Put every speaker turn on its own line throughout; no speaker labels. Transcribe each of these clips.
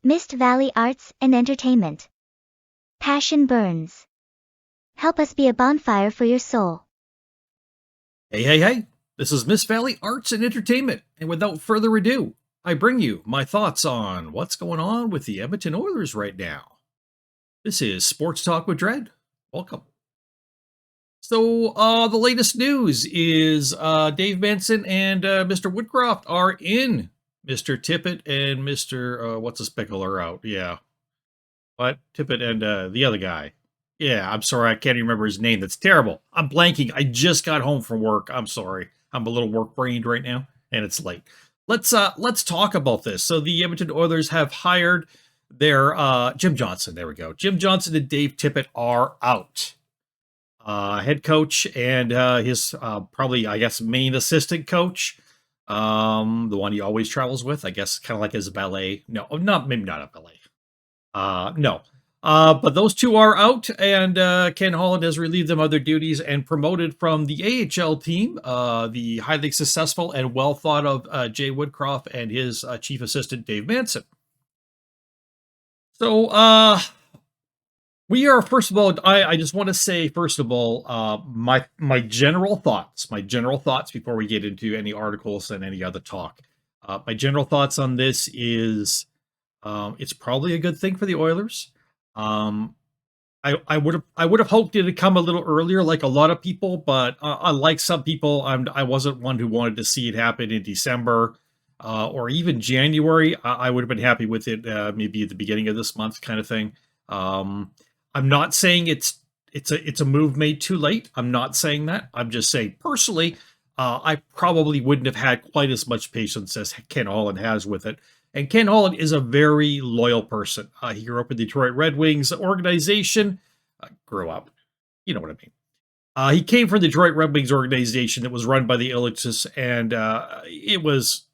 Mist Valley Arts and Entertainment. Passion burns. Help us be a bonfire for your soul.
Hey. This is Mist Valley Arts and Entertainment, and without further ado, I bring you my thoughts on what's going on with the Edmonton Oilers right now. This is Sports Talk with Dredd. Welcome. So, the latest news is Dave Manson and Mr. Woodcroft are in. Mr. Tippett and Mr. What's his pickle are out. Yeah. What? Tippett and the other guy. Yeah, I'm sorry. I can't even remember his name. That's terrible. I'm blanking. I just got home from work. I'm sorry. I'm a little work-brained right now, and it's late. Let's talk about this. So the Edmonton Oilers have hired their Jim Johnson. There we go. Jim Johnson and Dave Tippett are out. Head coach and his probably, I guess, main assistant coach. The one he always travels with, I guess, kind of like his valet. No, maybe not a valet. No. But those two are out, and Ken Holland has relieved them of their duties and promoted from the AHL team, the highly successful and well thought of Jay Woodcroft and his chief assistant, Dave Manson. So, we are, first of all, I just want to say, first of all, my general thoughts before we get into any articles and any other talk. My general thoughts on this is it's probably a good thing for the Oilers. I would have hoped it had come a little earlier, like a lot of people, but unlike some people, I wasn't one who wanted to see it happen in December or even January. I would have been happy with it maybe at the beginning of this month, kind of thing. I'm not saying it's a move made too late. I'm not saying that. I'm just saying personally, I probably wouldn't have had quite as much patience as Ken Holland has with it. And Ken Holland is a very loyal person. He grew up in the Detroit Red Wings organization. Grew up. You know what I mean. He came from the Detroit Red Wings organization that was run by the Illichs, and it was...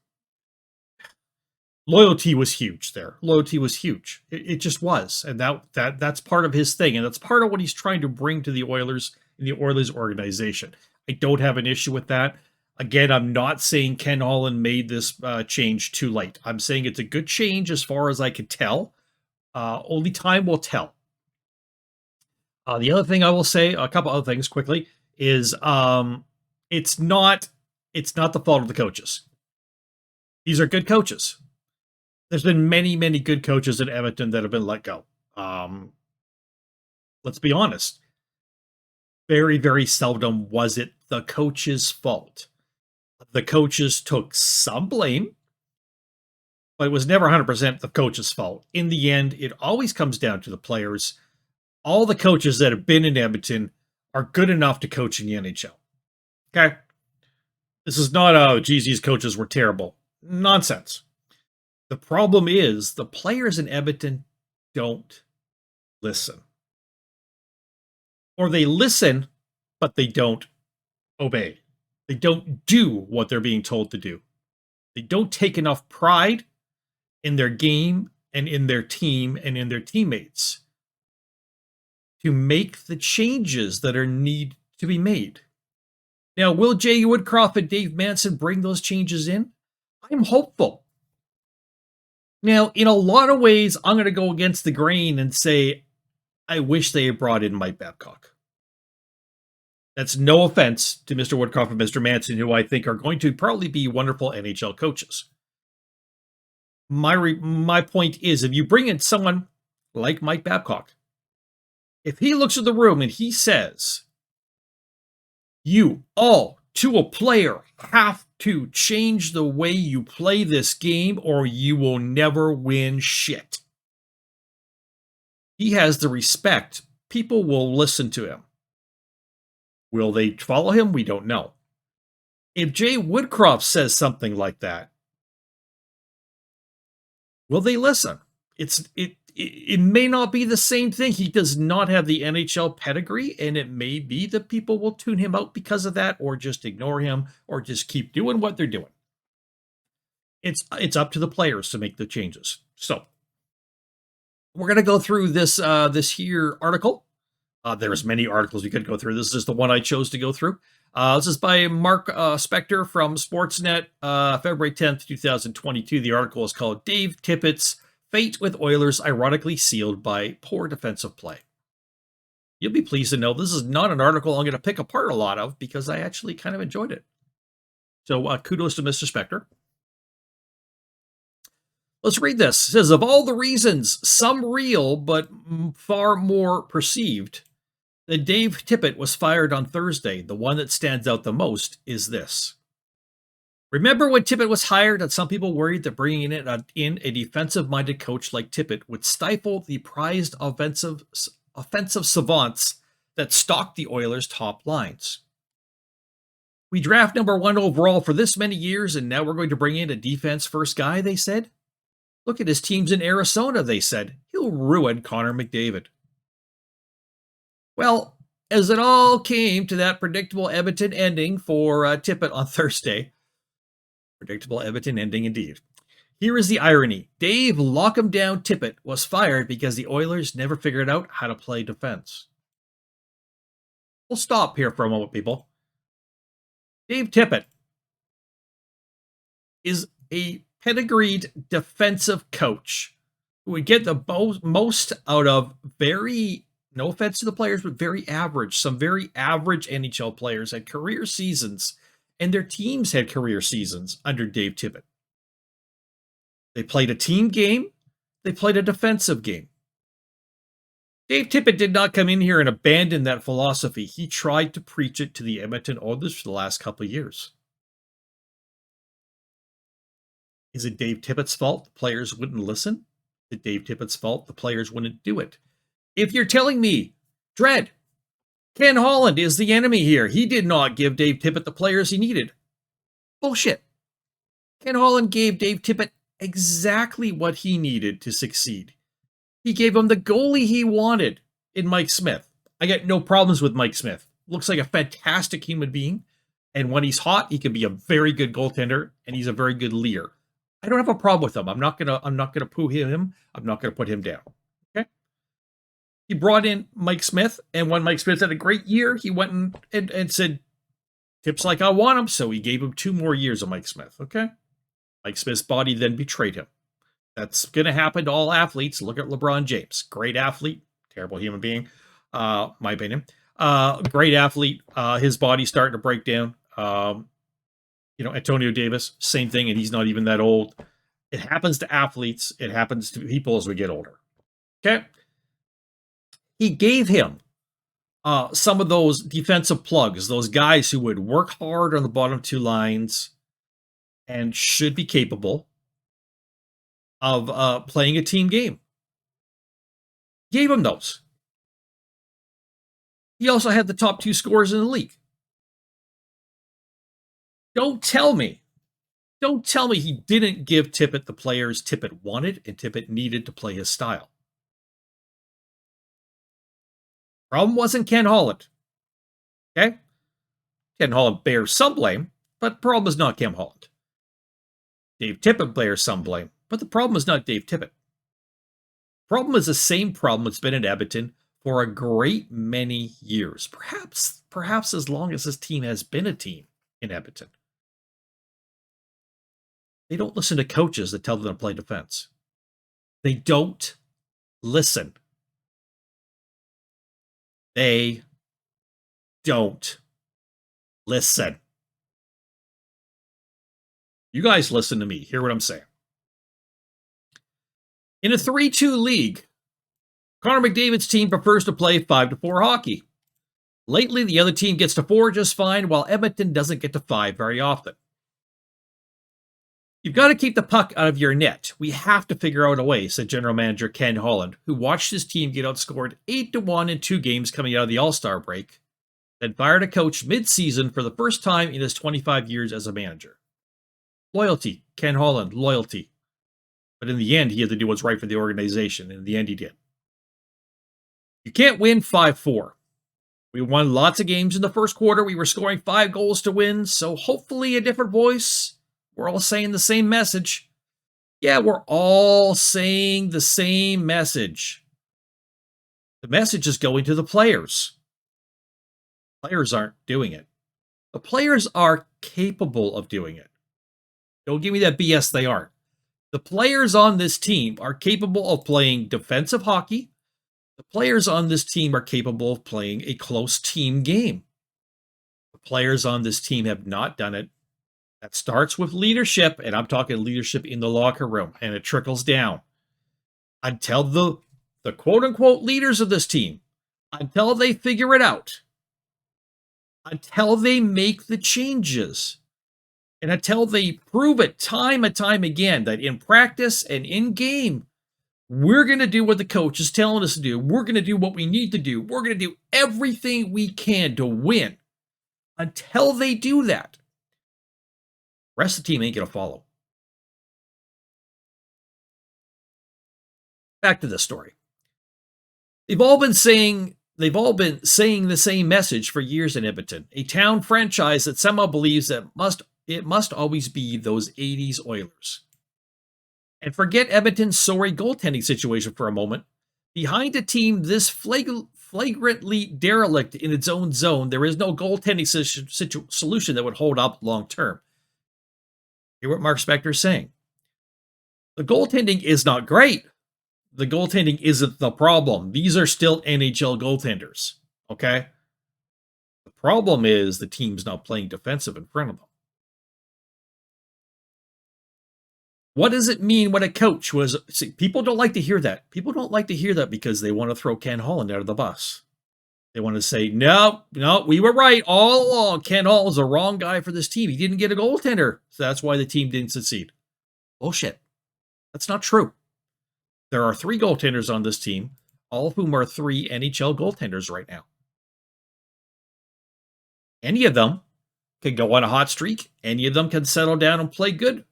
Loyalty was huge there. Loyalty was huge. It just was. And that's part of his thing. And that's part of what he's trying to bring to the Oilers in the Oilers organization. I don't have an issue with that. Again, I'm not saying Ken Holland made this change too late. I'm saying it's a good change as far as I can tell. Only time will tell. The other thing I will say, a couple other things quickly, is it's not the fault of the coaches. These are good coaches. There's been many, many good coaches in Edmonton that have been let go. Let's be honest. Very, very seldom was it the coach's fault. The coaches took some blame, but it was never 100% the coach's fault. In the end, it always comes down to the players. All the coaches that have been in Edmonton are good enough to coach in the NHL. Okay? This is not, geez, these coaches were terrible. Nonsense. The problem is the players in Edmonton don't listen. Or they listen, but they don't obey. They don't do what they're being told to do. They don't take enough pride in their game and in their team and in their teammates to make the changes that are need to be made. Now, will Jay Woodcroft and Dave Manson bring those changes in? I'm hopeful. Now, in a lot of ways, I'm going to go against the grain and say, I wish they had brought in Mike Babcock. That's no offense to Mr. Woodcroft and Mr. Manson, who I think are going to probably be wonderful NHL coaches. My point is, if you bring in someone like Mike Babcock, if he looks at the room and he says, you all, to a player, have to change the way you play this game or you will never win shit. He has the respect. People will listen to him. Will they follow him? We don't know. If Jay Woodcroft says something like that, will they listen? It may not be the same thing. He does not have the NHL pedigree, and it may be that people will tune him out because of that, or just ignore him, or just keep doing what they're doing. It's up to the players to make the changes. So we're going to go through this here article. There's many articles we could go through. This is the one I chose to go through. This is by Mark Spector from Sportsnet, February 10th, 2022. The article is called Dave Tippett's fate with Oilers ironically sealed by poor defensive play. You'll be pleased to know this is not an article I'm going to pick apart a lot of because I actually kind of enjoyed it. So kudos to Mr. Spector. Let's read this. It says, of all the reasons, some real but far more perceived, that Dave Tippett was fired on Thursday, the one that stands out the most is this. Remember when Tippett was hired and some people worried that bringing in a defensive-minded coach like Tippett would stifle the prized offensive savants that stalked the Oilers' top lines. We draft number 1 overall for this many years, and now we're going to bring in a defense-first guy, they said. Look at his teams in Arizona, they said. He'll ruin Connor McDavid. Well, as it all came to that predictable Edmonton ending for Tippett on Thursday, predictable Edmonton ending indeed. Here is the irony. Dave lock-em-down Tippett was fired because the Oilers never figured out how to play defense. We'll stop here for a moment, people. Dave Tippett is a pedigreed defensive coach who would get the most out of very, no offense to the players, but very average. Some very average NHL players had career seasons, and their teams had career seasons under Dave Tippett. They played a team game. They played a defensive game. Dave Tippett did not come in here and abandon that philosophy. He tried to preach it to the Edmonton Oilers for the last couple of years. Is it Dave Tippett's fault the players wouldn't listen? Is it Dave Tippett's fault the players wouldn't do it? If you're telling me, Dredd, Ken Holland is the enemy here. He did not give Dave Tippett the players he needed. Bullshit. Ken Holland gave Dave Tippett exactly what he needed to succeed. He gave him the goalie he wanted in Mike Smith. I got no problems with Mike Smith. Looks like a fantastic human being. And when he's hot, he can be a very good goaltender, and he's a very good leader. I don't have a problem with him. I'm not gonna poo him. I'm not gonna put him down. Okay. He brought in Mike Smith, and when Mike Smith had a great year, he went and said, "Tip's like I want him," so he gave him 2 more years of Mike Smith. Okay. Mike Smith's body then betrayed him. That's going to happen to all athletes. Look at LeBron James. Great athlete, terrible human being, my opinion. Great athlete. His body's starting to break down. Antonio Davis, same thing, and he's not even that old. It happens to athletes. It happens to people as we get older. Okay? He gave him some of those defensive plugs, those guys who would work hard on the bottom 2 lines and should be capable of playing a team game. Gave him those. He also had the top 2 scorers in the league. Don't tell me he didn't give Tippett the players Tippett wanted and Tippett needed to play his style. Problem wasn't Ken Holland. Okay? Ken Holland bears some blame, but the problem is not Ken Holland. Dave Tippett bears some blame, but the problem is not Dave Tippett. The problem is the same problem that's been in Edmonton for a great many years. Perhaps as long as this team has been a team in Edmonton. They don't listen to coaches that tell them to play defense. They don't listen. They don't listen. You guys listen to me. Hear what I'm saying. In a 3-2 league, Connor McDavid's team prefers to play 5-4 hockey. Lately, the other team gets to 4 just fine, while Edmonton doesn't get to 5 very often. You've got to keep the puck out of your net. We have to figure out a way, said General Manager Ken Holland, who watched his team get outscored 8-1 in 2 games coming out of the All-Star break, then fired a coach mid-season for the first time in his 25 years as a manager. Loyalty, Ken Holland, loyalty. But in the end, he had to do what's right for the organization, and in the end, he did. You can't win 5-4. We won lots of games in the first quarter. We were scoring 5 goals to win, so hopefully a different voice. We're all saying the same message. Yeah, we're all saying the same message. The message is going to the players. Players aren't doing it. The players are capable of doing it. Don't give me that BS, they aren't. The players on this team are capable of playing defensive hockey. The players on this team are capable of playing a close team game. The players on this team have not done it. That starts with leadership, and I'm talking leadership in the locker room, and it trickles down. Until the quote-unquote leaders of this team, until they figure it out, until they make the changes, and until they prove it time and time again that in practice and in game, we're going to do what the coach is telling us to do. We're going to do what we need to do. We're going to do everything we can to win. Until they do that, the rest of the team ain't going to follow. Back to this story. They've all been saying the same message for years in Edmonton, a town franchise that somehow believes that it must always be those 80s Oilers. And forget Edmonton's sorry goaltending situation for a moment. Behind a team this flagrantly derelict in its own zone, there is no goaltending solution that would hold up long term. Hear what Mark Spector's saying. The goaltending is not great. The goaltending isn't the problem. These are still NHL goaltenders, okay? The problem is the team's not playing defensive in front of them. What does it mean when a coach was... See, people don't like to hear that. People don't like to hear that because they want to throw Ken Holland out of the bus. They want to say, no, we were right all along. Ken Hall is the wrong guy for this team. He didn't get a goaltender, so that's why the team didn't succeed. Bullshit. That's not true. There are 3 goaltenders on this team, all of whom are 3 NHL goaltenders right now. Any of them can go on a hot streak. Any of them can settle down and play good.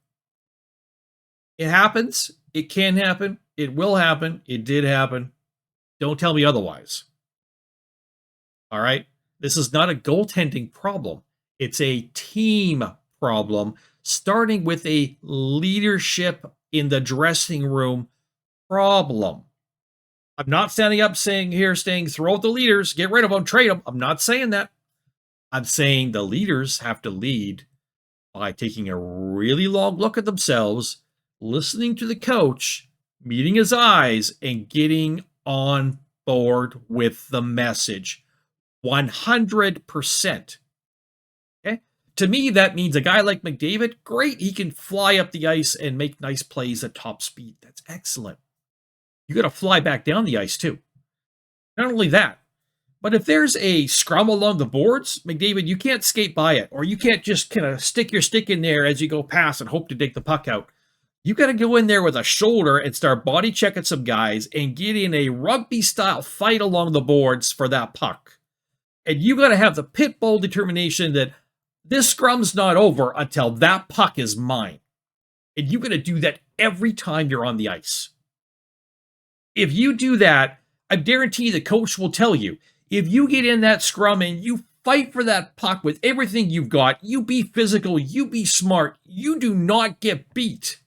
It happens. It can happen. It will happen. It did happen. Don't tell me otherwise. All right? This is not a goaltending problem. It's a team problem, starting with a leadership in the dressing room problem. I'm not standing up saying throw out the leaders, get rid of them, trade them. I'm not saying that. I'm saying the leaders have to lead by taking a really long look at themselves, listening to the coach, meeting his eyes, and getting on board with the message. 100%. Okay? To me, that means a guy like McDavid, great, he can fly up the ice and make nice plays at top speed. That's excellent. You got to fly back down the ice, too. Not only that, but if there's a scrum along the boards, McDavid, you can't skate by it, or you can't just kind of stick your stick in there as you go past and hope to dig the puck out. You got to go in there with a shoulder and start body checking some guys and get in a rugby-style fight along the boards for that puck. And you got to have the pit bull determination that this scrum's not over until that puck is mine. And you got to do that every time you're on the ice. If you do that, I guarantee the coach will tell you, if you get in that scrum and you fight for that puck with everything you've got, you be physical, you be smart, you do not get beat.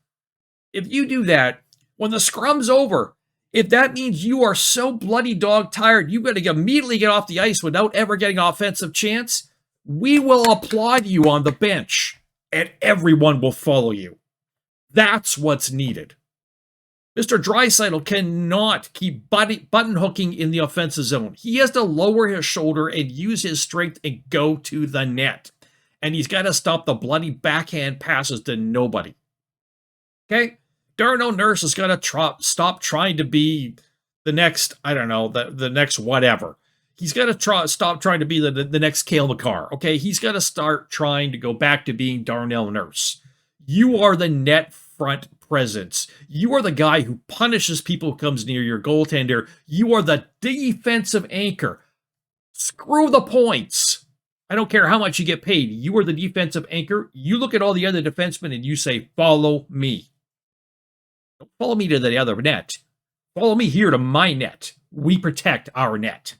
If you do that, when the scrum's over, if that means you are so bloody dog tired, you got to immediately get off the ice without ever getting an offensive chance, we will applaud you on the bench, and everyone will follow you. That's what's needed. Mr. Draisaitl cannot keep button hooking in the offensive zone. He has to lower his shoulder and use his strength and go to the net. And he's got to stop the bloody backhand passes to nobody. Okay? Darnell Nurse has got to stop trying to be the next, I don't know, the next whatever. He's got to stop trying to be the next Cale Makar. Okay? He's got to start trying to go back to being Darnell Nurse. You are the net front presence. You are the guy who punishes people who comes near your goaltender. You are the defensive anchor. Screw the points. I don't care how much you get paid. You are the defensive anchor. You look at all the other defensemen and you say, follow me. Don't follow me to the other net. Follow me here to my net. We protect our net.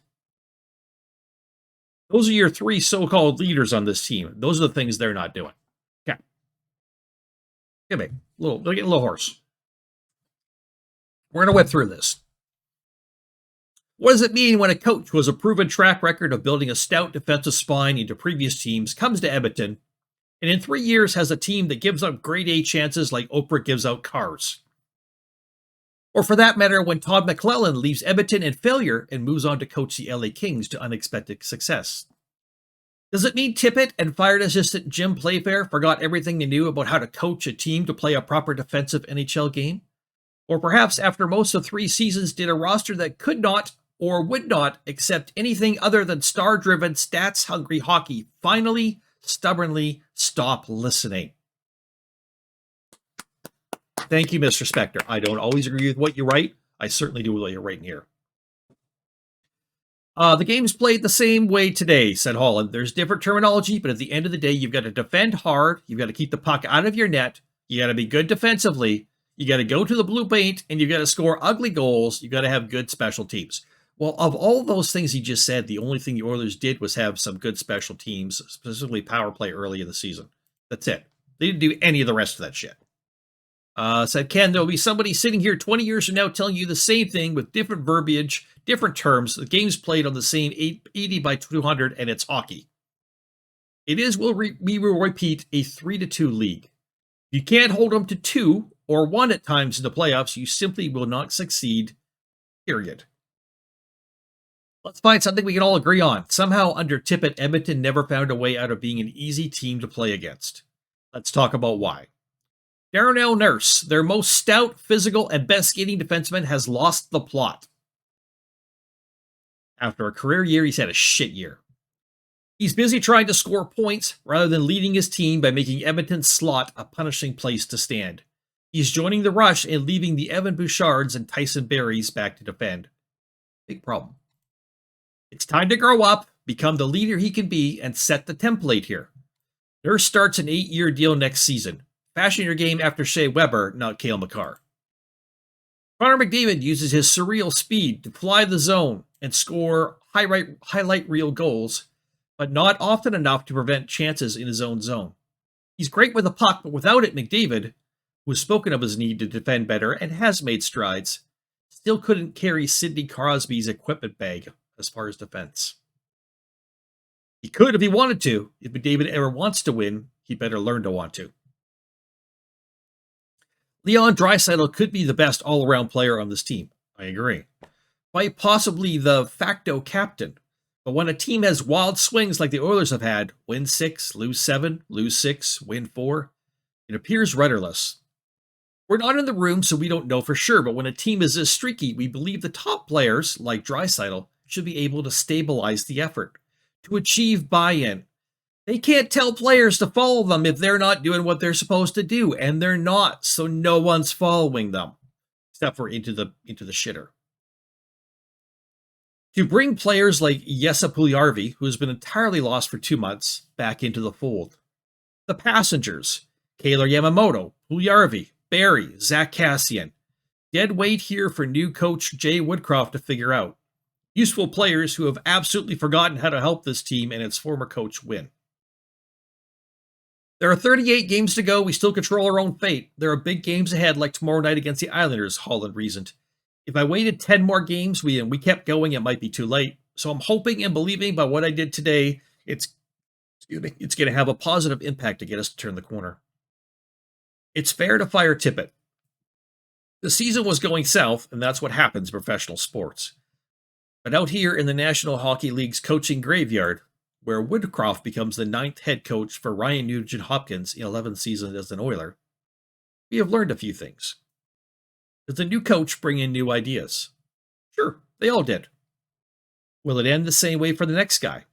Those are your 3 so-called leaders on this team. Those are the things they're not doing. Okay. Get me. They're getting a little hoarse. We're going to whip through this. What does it mean when a coach who has a proven track record of building a stout defensive spine into previous teams comes to Edmonton and in 3 years has a team that gives up grade A chances like Oprah gives out cars. Or for that matter, when Todd McClellan leaves Edmonton in failure and moves on to coach the LA Kings to unexpected success. Does it mean Tippett and fired assistant Jim Playfair forgot everything they knew about how to coach a team to play a proper defensive NHL game? Or perhaps after most of 3 seasons did a roster that could not or would not accept anything other than star-driven, stats-hungry hockey finally, stubbornly stop listening? Thank you, Mr. Spector. I don't always agree with what you write. I certainly do with what you're writing here. The game's played the same way today, said Holland. There's different terminology, but at the end of the day, you've got to defend hard. You've got to keep the puck out of your net. You got to be good defensively. You got to go to the blue paint, and you've got to score ugly goals. You've got to have good special teams. Well, of all those things he just said, the only thing the Oilers did was have some good special teams, specifically power play early in the season. That's it. They didn't do any of the rest of that shit. Said Ken, there'll be somebody sitting here 20 years from now telling you the same thing with different verbiage, different terms. The game's played on the same 80 by 200, and it's hockey. It is, we will repeat, a 3-2 league. You can't hold them to 2 or 1 at times in the playoffs. You simply will not succeed, period. Let's find something we can all agree on. Somehow, under Tippett, Edmonton never found a way out of being an easy team to play against. Let's talk about why. Darnell Nurse, their most stout, physical, and best skating defenseman, has lost the plot. After a career year, he's had a shit year. He's busy trying to score points rather than leading his team by making Edmonton's slot a punishing place to stand. He's joining the rush and leaving the Evan Bouchards and Tyson Barries back to defend. Big problem. It's time to grow up, become the leader he can be, and set the template here. Nurse starts an 8-year deal next season. Fashion your game after Shea Weber, not Cale Makar. Connor McDavid uses his surreal speed to fly the zone and score highlight reel goals, but not often enough to prevent chances in his own zone. He's great with the puck, but without it, McDavid, who has spoken of his need to defend better and has made strides, still couldn't carry Sidney Crosby's equipment bag as far as defense. He could if he wanted to. If McDavid ever wants to win, he better learn to want to. Leon Draisaitl could be the best all-around player on this team. I agree. Quite possibly the facto captain. But when a team has wild swings like the Oilers have had, win 6, lose 7, lose 6, win 4, it appears rudderless. We're not in the room, so we don't know for sure, but when a team is this streaky, we believe the top players, like Draisaitl, should be able to stabilize the effort, to achieve buy-in. They can't tell players to follow them if they're not doing what they're supposed to do, and they're not, so no one's following them, except for into the shitter. To bring players like Jesse Puljujärvi, who has been entirely lost for 2 months, back into the fold. The passengers, Kailer Yamamoto, Puljujärvi, Barrie, Zach Kassian. Dead weight here for new coach Jay Woodcroft to figure out. Useful players who have absolutely forgotten how to help this team and its former coach win. There are 38 games to go. We still control our own fate. There are big games ahead like tomorrow night against the Islanders, Holland reasoned. If I waited 10 more games and we kept going, it might be too late. So I'm hoping and believing by what I did today, it's going to have a positive impact to get us to turn the corner. It's fair to fire Tippett. The season was going south, and that's what happens in professional sports. But out here in the National Hockey League's coaching graveyard, where Woodcroft becomes the 9th head coach for Ryan Nugent-Hopkins in 11 seasons as an Oiler, we have learned a few things. Does the new coach bring in new ideas? Sure, they all did. Will it end the same way for the next guy?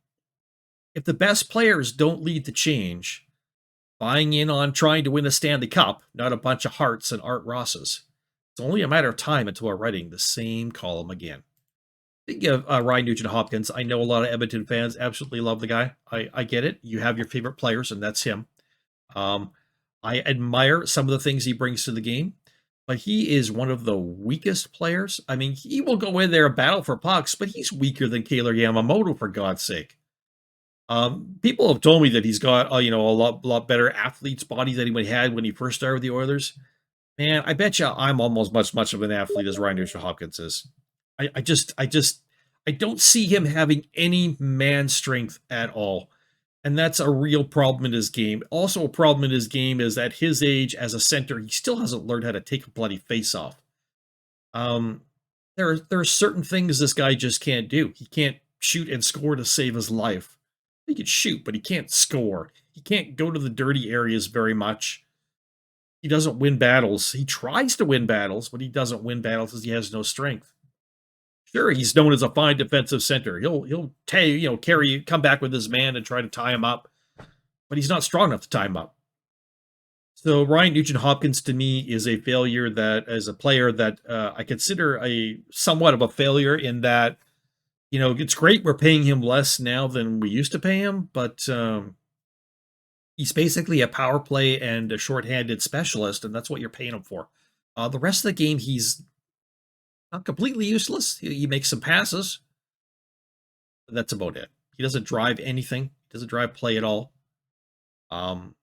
If the best players don't lead the change, buying in on trying to win a Stanley Cup, not a bunch of Harts and Art Rosses, it's only a matter of time until we're writing the same column again. Speaking of Ryan Nugent-Hopkins, I know a lot of Edmonton fans absolutely love the guy. I get it. You have your favorite players, and that's him. I admire some of the things he brings to the game, but he is one of the weakest players. I mean, he will go in there and battle for pucks, but he's weaker than Kailer Yamamoto, for God's sake. People have told me that he's got a lot better athlete's body than he had when he first started with the Oilers. Man, I bet you I'm almost much of an athlete as Ryan Nugent-Hopkins is. I don't see him having any man strength at all. And that's a real problem in his game. Also, a problem in his game is at his age as a center, he still hasn't learned how to take a bloody face off. There are certain things this guy just can't do. He can't shoot and score to save his life. He can shoot, but he can't score. He can't go to the dirty areas very much. He doesn't win battles. He tries to win battles, but he doesn't win battles because he has no strength. Sure, he's known as a fine defensive center. He'll come back with his man and try to tie him up, but he's not strong enough to tie him up. So Ryan Nugent-Hopkins to me is a failure that, as a player, that I consider a somewhat of a failure in that, it's great we're paying him less now than we used to pay him, but he's basically a power play and a shorthanded specialist, and that's what you're paying him for. The rest of the game, he's not completely useless. He makes some passes. But that's about it. He doesn't drive anything. He doesn't drive play at all. And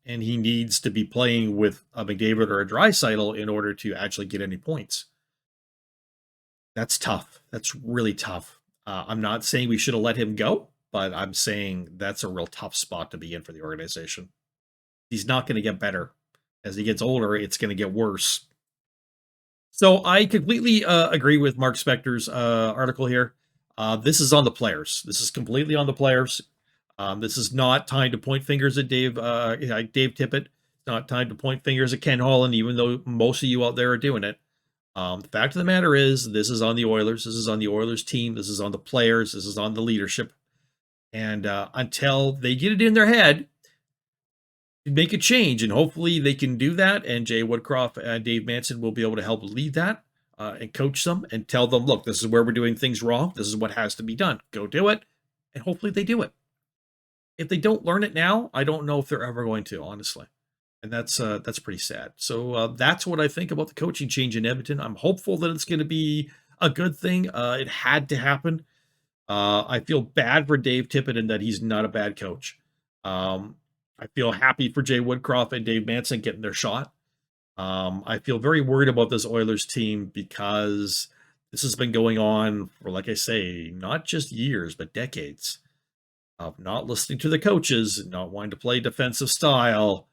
he needs to be playing with a McDavid or a Draisaitl in order to actually get any points. That's tough. That's really tough. I'm not saying we should have let him go, but I'm saying that's a real tough spot to be in for the organization. He's not going to get better. As he gets older, it's going to get worse. So I completely agree with Mark Spector's article here. This is on the players. This is completely on the players. This is not time to point fingers at Dave Tippett. It's not time to point fingers at Ken Holland, even though most of you out there are doing it. The fact of the matter is, this is on the Oilers. This is on the Oilers team. This is on the players. This is on the leadership. And until they get it in their head to make a change, and hopefully they can do that, and Jay Woodcroft and Dave Manson will be able to help lead that and coach them and tell them, look, this is where we're doing things wrong. This is what has to be done. Go do it. And hopefully they do it. If they don't learn it now, I don't know if they're ever going to, honestly. And that's pretty sad. So that's what I think about the coaching change in Edmonton. I'm hopeful that it's going to be a good thing. It had to happen. I feel bad for Dave Tippett in that he's not a bad coach. I feel happy for Jay Woodcroft and Dave Manson getting their shot. I feel very worried about this Oilers team because this has been going on for, like I say, not just years, but decades of not listening to the coaches, not wanting to play defensive style,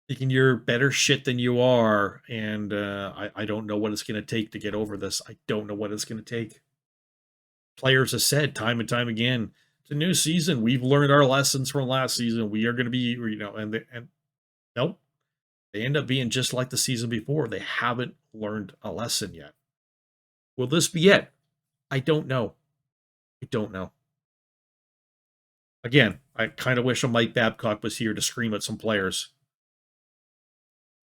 thinking you're better shit than you are. And I don't know what it's going to take to get over this. I don't know what it's going to take. Players have said time and time again, it's a new season. We've learned our lessons from last season. We are going to be, and nope. They end up being just like the season before. They haven't learned a lesson yet. Will this be it? I don't know. I don't know. Again, I kind of wish a Mike Babcock was here to scream at some players.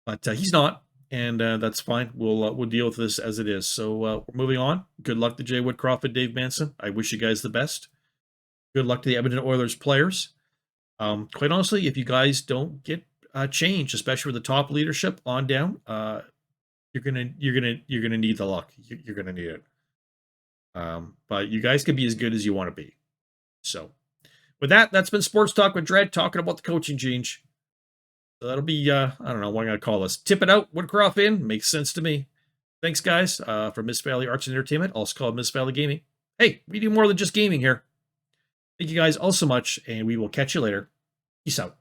But he's not, and that's fine. We'll deal with this as it is. So we're moving on. Good luck to Jay Woodcroft and Dave Manson. I wish you guys the best. Good luck to the Edmonton Oilers players. Quite honestly, if you guys don't get change, especially with the top leadership on down, you're gonna need the luck. You're gonna need it. But you guys can be as good as you want to be. So, with that, that's been Sports Talk with Dredd, talking about the coaching change. So that'll be I don't know what I'm gonna call this. Tip it out, Woodcroft in. Makes sense to me. Thanks, guys, for Miss Valley Arts and Entertainment, also called Miss Valley Gaming. Hey, we do more than just gaming here. Thank you guys all so much, and we will catch you later. Peace out.